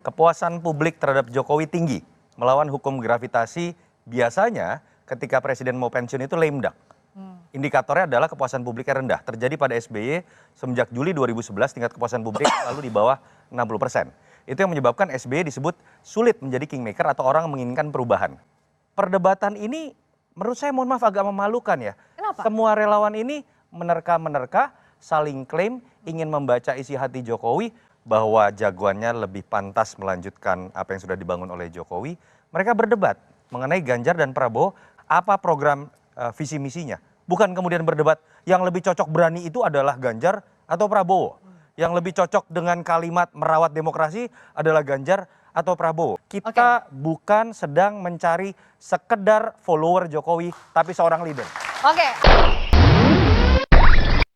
Kepuasan publik terhadap Jokowi tinggi, melawan hukum gravitasi biasanya ketika presiden mau pensiun itu lame duck. Indikatornya adalah kepuasan publiknya rendah. Terjadi pada SBY semenjak Juli 2011 tingkat kepuasan publik lalu di bawah 60%. Itu yang menyebabkan SBY disebut sulit menjadi kingmaker atau orang menginginkan perubahan. Perdebatan ini menurut saya mohon maaf agak memalukan ya. Kenapa? Semua relawan ini menerka-menerka, saling klaim ingin membaca isi hati Jokowi bahwa jagoannya lebih pantas melanjutkan apa yang sudah dibangun oleh Jokowi. Mereka berdebat mengenai Ganjar dan Prabowo, apa program visi misinya. Bukan kemudian berdebat yang lebih cocok berani itu adalah Ganjar atau Prabowo. Yang lebih cocok dengan kalimat merawat demokrasi adalah Ganjar atau Prabowo. Kita bukan sedang mencari sekedar follower Jokowi, tapi seorang leader. Oke.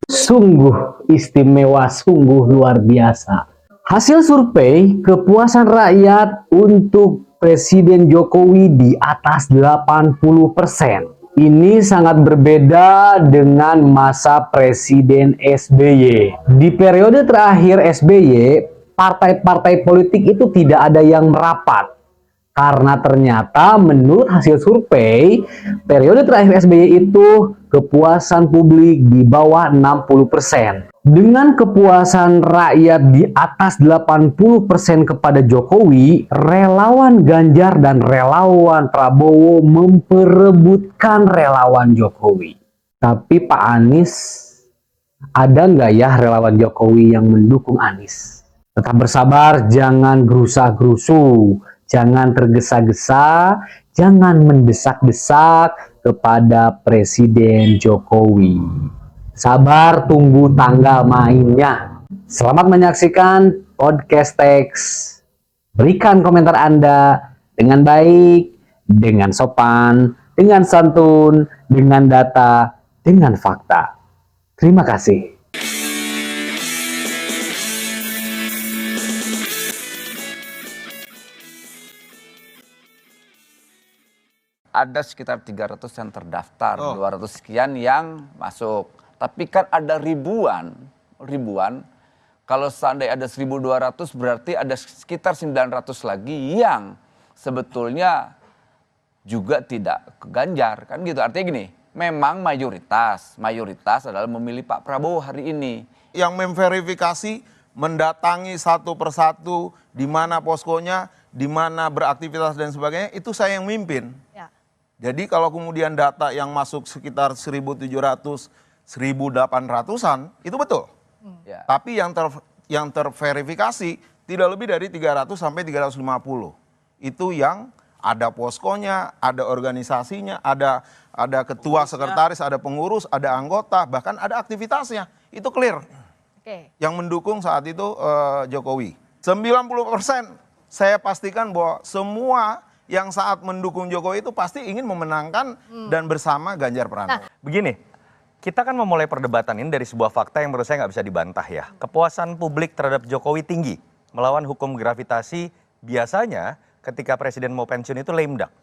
Sungguh istimewa, sungguh luar biasa. Hasil survei kepuasan rakyat untuk Presiden Jokowi di atas 80%. Ini sangat berbeda dengan masa Presiden SBY. Di periode terakhir SBY, partai-partai politik itu tidak ada yang merapat. Karena ternyata menurut hasil survei, periode terakhir SBY itu kepuasan publik di bawah 60%. Dengan kepuasan rakyat di atas 80% kepada Jokowi, relawan Ganjar dan relawan Prabowo memperebutkan relawan Jokowi. Tapi Pak Anies, ada nggak ya relawan Jokowi yang mendukung Anies? Tetap bersabar, jangan gerusa-gerusu. Jangan tergesa-gesa, jangan mendesak-desak kepada Presiden Jokowi. Sabar, tunggu tanggal mainnya. Selamat menyaksikan podcast teks. Berikan komentar Anda dengan baik, dengan sopan, dengan santun, dengan data, dengan fakta. Terima kasih. Ada sekitar 300 yang terdaftar, 200 sekian yang masuk. Tapi kan ada ribuan. Kalau seandainya ada 1.200 berarti ada sekitar 900 lagi yang sebetulnya juga tidak ke Ganjar. Kan gitu, artinya gini, memang mayoritas adalah memilih Pak Prabowo hari ini. Yang memverifikasi, mendatangi satu persatu, di mana poskonya, di mana beraktivitas dan sebagainya, itu saya yang mimpin. Ya. Jadi kalau kemudian data yang masuk sekitar 1.700, 1.800-an, itu betul. Ya. Tapi yang terverifikasi tidak lebih dari 300 sampai 350. Itu yang ada poskonya, ada organisasinya, ada ketua sekretaris, ada pengurus, ada anggota, bahkan ada aktivitasnya. Itu clear. Oke. Yang mendukung saat itu Jokowi. 90% saya pastikan bahwa semua yang saat mendukung Jokowi itu pasti ingin memenangkan dan bersama Ganjar Pranowo. Begini, kita kan memulai perdebatan ini dari sebuah fakta yang menurut saya nggak bisa dibantah ya. Kepuasan publik terhadap Jokowi tinggi, melawan hukum gravitasi biasanya ketika presiden mau pensiun itu lame duck.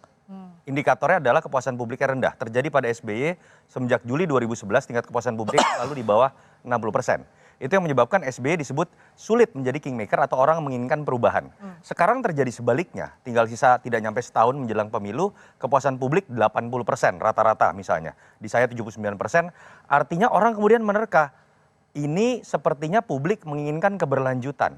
Indikatornya adalah kepuasan publiknya rendah. Terjadi pada SBY semenjak Juli 2011 tingkat kepuasan publik lalu di bawah 60%. Itu yang menyebabkan SBY disebut sulit menjadi kingmaker atau orang menginginkan perubahan. Sekarang terjadi sebaliknya, tinggal sisa tidak nyampe setahun menjelang pemilu, kepuasan publik 80% rata-rata misalnya. Di saya 79%, artinya orang kemudian menerka, ini sepertinya publik menginginkan keberlanjutan.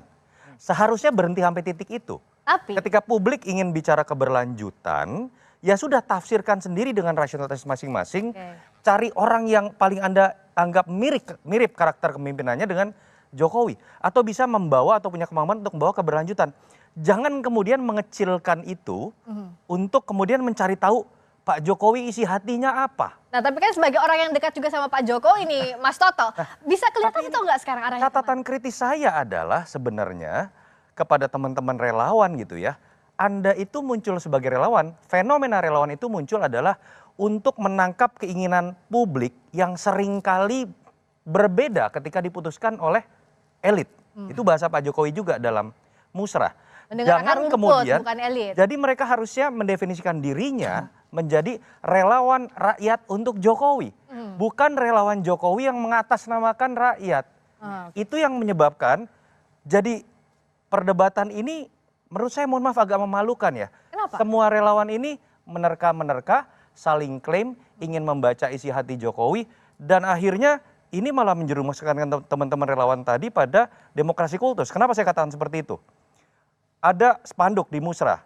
Seharusnya berhenti sampai titik itu. Tapi Ketika publik ingin bicara keberlanjutan, ya sudah tafsirkan sendiri dengan rasionalitas masing-masing. Cari orang yang paling Anda anggap mirip karakter kepemimpinannya dengan Jokowi. Atau bisa membawa atau punya kemampuan untuk membawa keberlanjutan. Jangan kemudian mengecilkan itu untuk kemudian mencari tahu Pak Jokowi isi hatinya apa. Nah, tapi kan sebagai orang yang dekat juga sama Pak Jokowi nih, Mas Toto, bisa kelihatan itu nggak sekarang arahnya? Catatan kritis saya adalah sebenarnya kepada teman-teman relawan gitu ya. Anda itu muncul sebagai relawan, fenomena relawan itu muncul adalah untuk menangkap keinginan publik yang seringkali berbeda ketika diputuskan oleh elit. Itu bahasa Pak Jokowi juga dalam musrah. Mendengar akar rumput, bukan elit. Jadi mereka harusnya mendefinisikan dirinya menjadi relawan rakyat untuk Jokowi. Bukan relawan Jokowi yang mengatasnamakan rakyat. Itu yang menyebabkan jadi perdebatan ini menurut saya mohon maaf agak memalukan ya. Kenapa? Semua relawan ini menerka-menerka, saling klaim ingin membaca isi hati Jokowi, dan akhirnya ini malah menjerumuskan teman-teman relawan tadi pada demokrasi kultus. Kenapa saya katakan seperti itu? Ada spanduk di Musrah,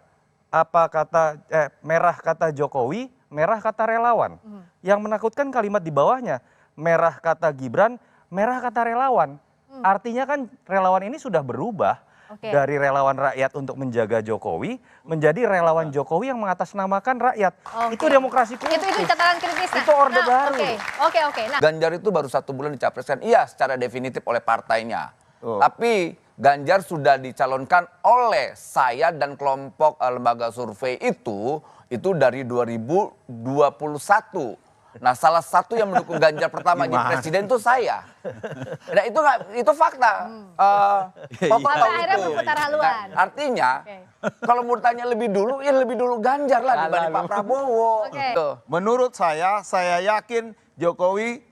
merah kata Jokowi, merah kata relawan. Yang menakutkan kalimat di bawahnya, merah kata Gibran, merah kata relawan. Artinya kan relawan ini sudah berubah. Oke. Dari relawan rakyat untuk menjaga Jokowi menjadi relawan Jokowi yang mengatasnamakan rakyat. Oke. Itu demokrasi kultus. Itu catatan kritis. Itu orde baru. Oke. Nah, Ganjar itu baru 1 bulan dicapreskan, iya secara definitif oleh partainya. Tapi Ganjar sudah dicalonkan oleh saya dan kelompok lembaga survei itu dari 2021. Nah, salah satu yang mendukung Ganjar pertama jadi presiden itu saya. Nah, itu fakta. Papa tahu akhirnya itu. berputar haluan. Nah, artinya, kalau mau tanya lebih dulu, ya lebih dulu Ganjar lah dibanding Pak Prabowo. Oke. Gitu. Menurut saya yakin Jokowi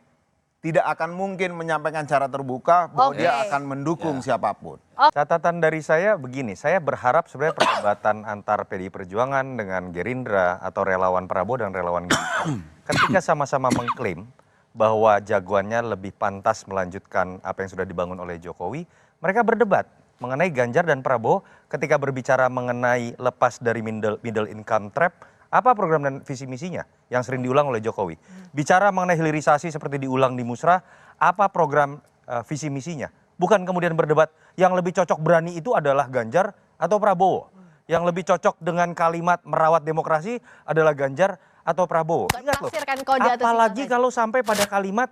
tidak akan mungkin menyampaikan secara terbuka bahwa Oke. dia akan mendukung siapapun. Catatan dari saya begini, saya berharap sebenarnya perdebatan antar PDI Perjuangan dengan Gerindra atau relawan Prabowo dan relawan Ganjar ketika sama-sama mengklaim bahwa jagoannya lebih pantas melanjutkan apa yang sudah dibangun oleh Jokowi, mereka berdebat mengenai Ganjar dan Prabowo ketika berbicara mengenai lepas dari middle income trap, apa program dan visi misinya yang sering diulang oleh Jokowi. Bicara mengenai hilirisasi seperti diulang di Musrah, apa program visi misinya. Bukan kemudian berdebat yang lebih cocok berani itu adalah Ganjar atau Prabowo. Yang lebih cocok dengan kalimat merawat demokrasi adalah Ganjar atau Prabowo. Ingat loh, Tafsirkan kode atau apalagi simbol kalau sampai pada kalimat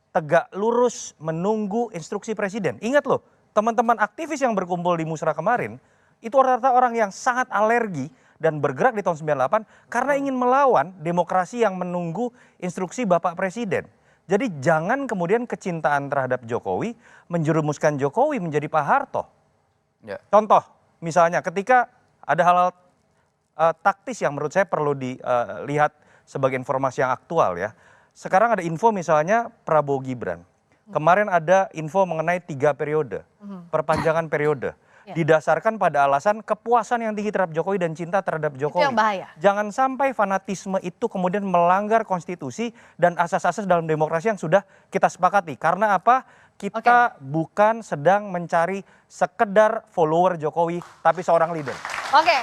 tegak lurus menunggu instruksi presiden. Ingat loh, teman-teman aktivis yang berkumpul di Musrah kemarin, itu rata-rata orang yang sangat alergi dan bergerak di tahun 98 karena ingin melawan demokrasi yang menunggu instruksi Bapak Presiden. Jadi jangan kemudian kecintaan terhadap Jokowi menjerumuskan Jokowi menjadi Pak Harto. Ya. Contoh, misalnya ketika ada hal-hal taktis yang menurut saya perlu dilihat sebagai informasi yang aktual ya. Sekarang ada info misalnya Prabowo Gibran. Kemarin ada info mengenai 3 periode, perpanjangan periode. Didasarkan pada alasan kepuasan yang tinggi terhadap Jokowi dan cinta terhadap Jokowi. yang bahaya. Jangan sampai fanatisme itu kemudian melanggar konstitusi dan asas-asas dalam demokrasi yang sudah kita sepakati. Karena apa? Kita bukan sedang mencari sekedar follower Jokowi, tapi seorang leader. Oke.